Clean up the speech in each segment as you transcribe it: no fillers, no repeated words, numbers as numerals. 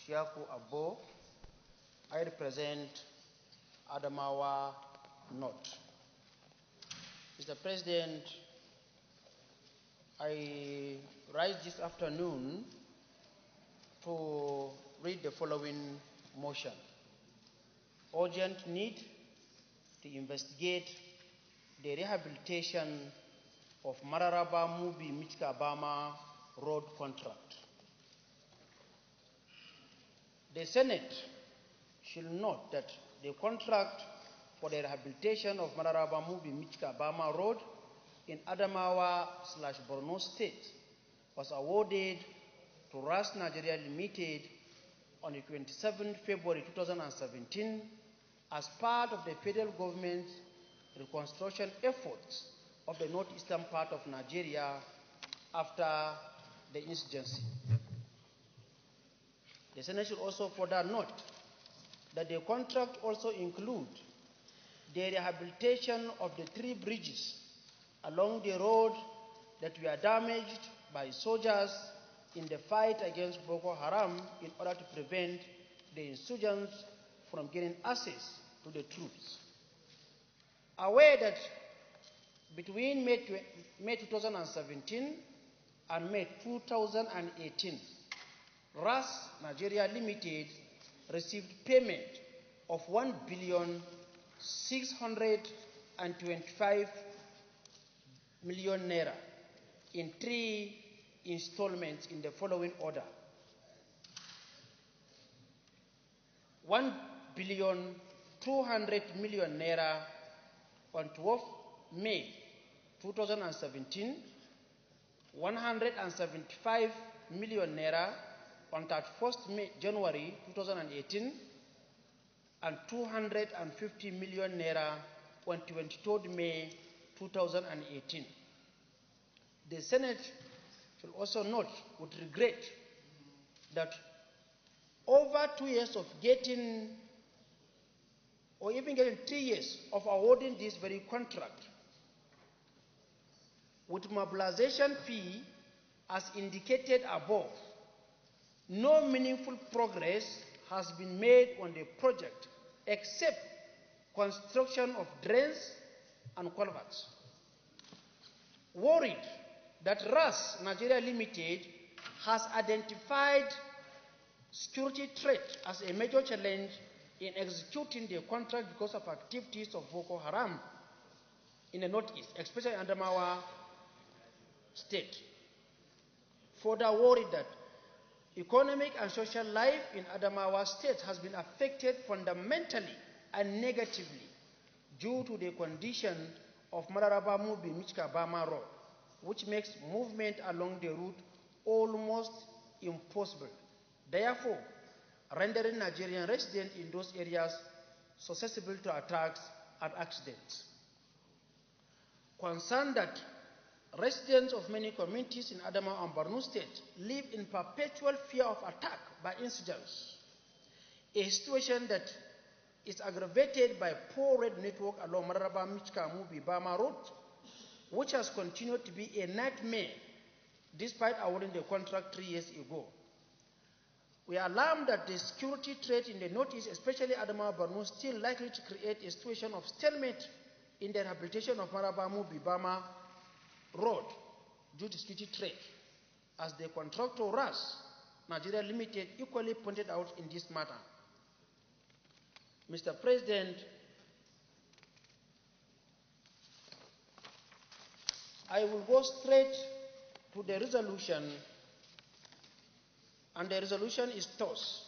Shiaku Abo. I represent Adamawa North. Mr. President, I rise this afternoon to read the following motion. Urgent need to investigate the rehabilitation of Mararaba Mubi-Michika-Bama road contract. The Senate should note that the contract for the rehabilitation of Mararaba Mubi-Michika-Bama road in Adamawa/Borno State was awarded to RAS Nigeria Limited on the 27th February 2017 as part of the federal government's reconstruction efforts of the northeastern part of Nigeria after the insurgency. The Senate should also further note that the contract also includes the rehabilitation of the 3 bridges along the road that were damaged by soldiers in the fight against Boko Haram in order to prevent the insurgents from gaining access to the troops. Aware that between May 2017 and May 2018, RAS Nigeria Limited received payment of 1,625,000,000 naira in 3 installments in the following order. 1,200,000,000 naira on 12th May 2017, 175 million naira on 31st January 2018, and 250 million naira on 23rd May 2018. The Senate should also note with regret that over 2 years of getting, or even getting 3 years of awarding this very contract, with mobilization fee as indicated above, no meaningful progress has been made on the project except construction of drains and culverts. Worried that RAS Nigeria Limited has identified security threat as a major challenge in executing the contract because of activities of Boko Haram in the northeast, especially Adamawa State. Further worried that economic and social life in Adamawa State has been affected fundamentally and negatively due to the condition of Mararaba Mubi-Michika-Bama road, which makes movement along the route almost impossible, therefore rendering Nigerian residents in those areas susceptible to attacks and accidents. Concerned that residents of many communities in Adamawa and Borno State live in perpetual fear of attack by insurgents, a situation that is aggravated by poor road network along Mararaba Mubi-Michika-Bama road, which has continued to be a nightmare despite awarding the contract 3 years ago. We are alarmed that the security threat in the northeast, especially Adamawa Borno, is still likely to create a situation of stalemate in the rehabilitation of Mararaba Mubi-Bama road due to security threat, as the contractor RAS Nigeria Limited equally pointed out in this matter. Mr. President, I will go straight to the resolution, and the resolution is thus: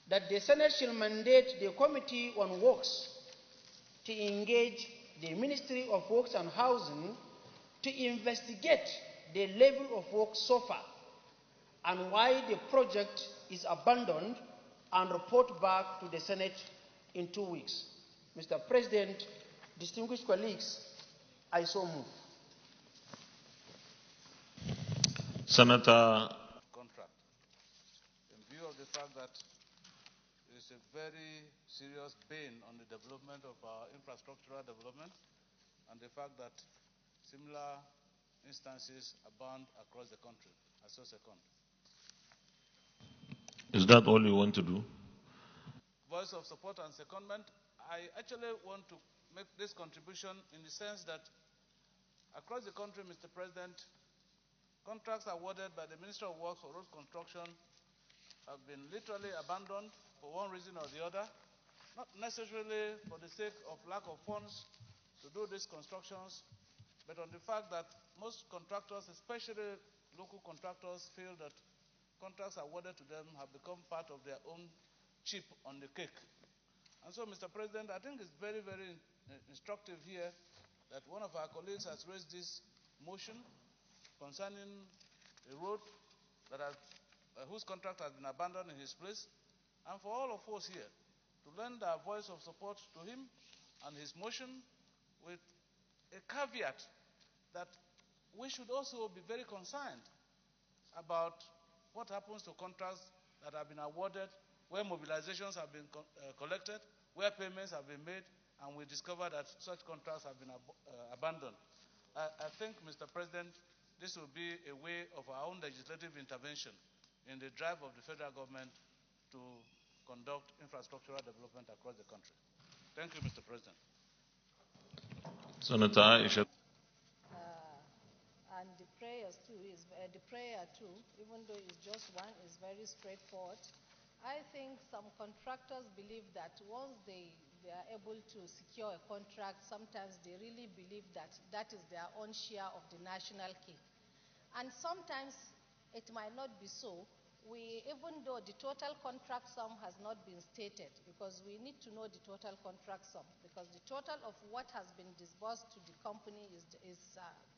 that the Senate shall mandate the Committee on Works to engage the Ministry of Works and Housing to investigate the level of work so far and why the project is abandoned, and report back to the Senate in 2 weeks. Mr. President, distinguished colleagues, I so move. Senator. Contract. In view of the fact that it is a very serious bane on the development of our infrastructural development, and the fact that similar instances abound across the country. I so second. Is that all you want to do? Voice of support and secondment. I actually want to make this contribution in the sense that across the country, Mr. President, contracts awarded by the Ministry of Works for road construction have been literally abandoned for one reason or the other, not necessarily for the sake of lack of funds to do these constructions, but on the fact that most contractors, especially local contractors, feel that contracts awarded to them have become part of their own chip on the cake. And so, Mr. President, I think it's very, very instructive here that one of our colleagues has raised this motion concerning a road that whose contract has been abandoned in his place, and for all of us here to lend our voice of support to him and his motion, with a caveat that we should also be very concerned about what happens to contracts that have been awarded, where mobilizations have been collected, where payments have been made, and we discover that such contracts have been abandoned. I think, Mr. President, this will be a way of our own legislative intervention in the drive of the federal government to conduct infrastructural development across the country. Thank you, Mr. President. Senator Aisha. And the prayer too, even though it's just one, is very straightforward. I think some contractors believe that once they are able to secure a contract, sometimes they really believe that that is their own share of the national cake. And sometimes it might not be so. Even though the total contract sum has not been stated, because we need to know the total contract sum, because the total of what has been disbursed to the company is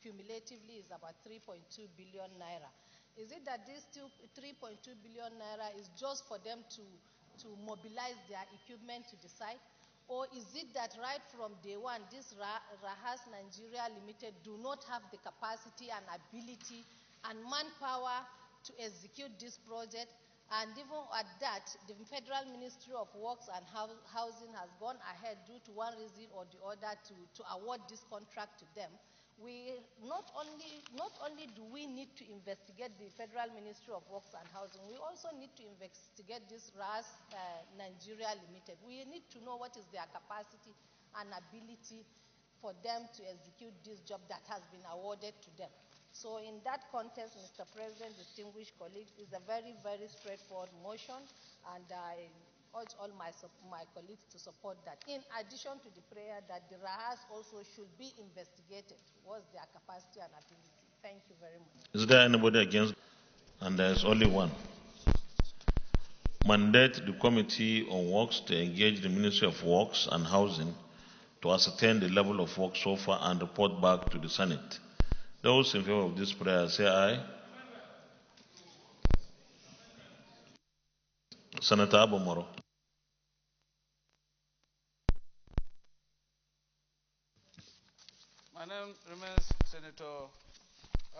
cumulatively is about 3.2 billion naira. Is it that this 3.2 billion naira is just for them to mobilize their equipment to the site? Or is it that right from day one, this Rahas Nigeria Limited do not have the capacity and ability and manpower to execute this project? And even at that, the Federal Ministry of Works and Housing has gone ahead due to one reason or the other to award this contract to them. We not only do we need to investigate the Federal Ministry of Works and Housing, we also need to investigate this RAS Nigeria Limited. We need to know what is their capacity and ability for them to execute this job that has been awarded to them. So in that context, Mr. President, distinguished colleagues, it's a very, very straightforward motion, and I urge all my colleagues to support that. In addition to the prayer that the Rahas also should be investigated, what's their capacity and ability. Thank you very much. Is there anybody against? And there's only one. Mandate the Committee on Works to engage the Ministry of Works and Housing to ascertain the level of work so far and report back to the Senate. Those in favor of this prayer say aye. Senator Abomoro. My name remains Senator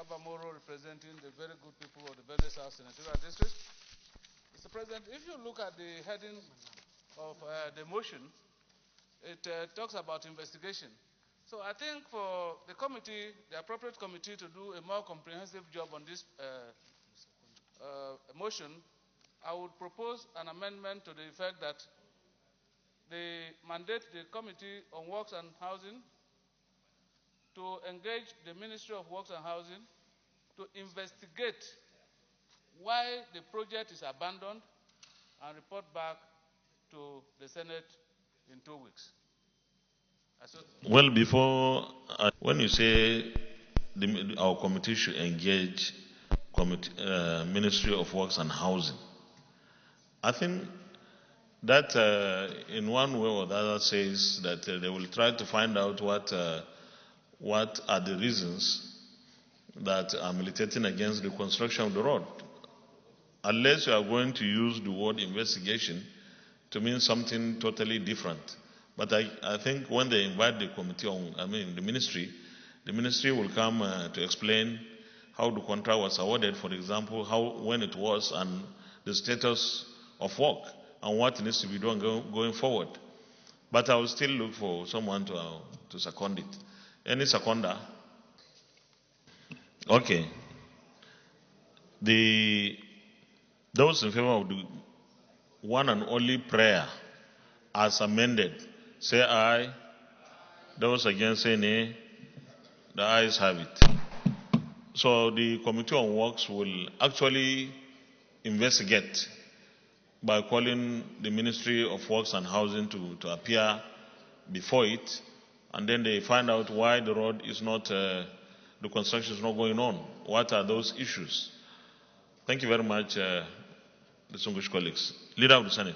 Abamoro, representing the very good people of the Benue South Senatorial District. Mr. President, if you look at the heading of the motion, it talks about investigation. So I think for the committee, the appropriate committee, to do a more comprehensive job on this motion, I would propose an amendment to the effect that they mandate the Committee on Works and Housing to engage the Ministry of Works and Housing to investigate why the project is abandoned and report back to the Senate in 2 weeks. Well, before, when you say our committee should engage Ministry of Works and Housing, I think that in one way or the other says that they will try to find out what are the reasons that are militating against the construction of the road. Unless you are going to use the word investigation to mean something totally different. But I think when they invite the committee on, the ministry will come to explain how the contract was awarded, for example, when it was, and the status of work, and what needs to be done going forward. But I will still look for someone to second it. Any seconder? Okay. The Those in favor of the one and only prayer as amended, say aye. Those against, say nay. The ayes have it. So the Committee on Works will actually investigate by calling the Ministry of Works and Housing to appear before it, and then they find out why the road is not, the construction is not going on. What are those issues? Thank you very much, distinguished colleagues. Leader of the Senate.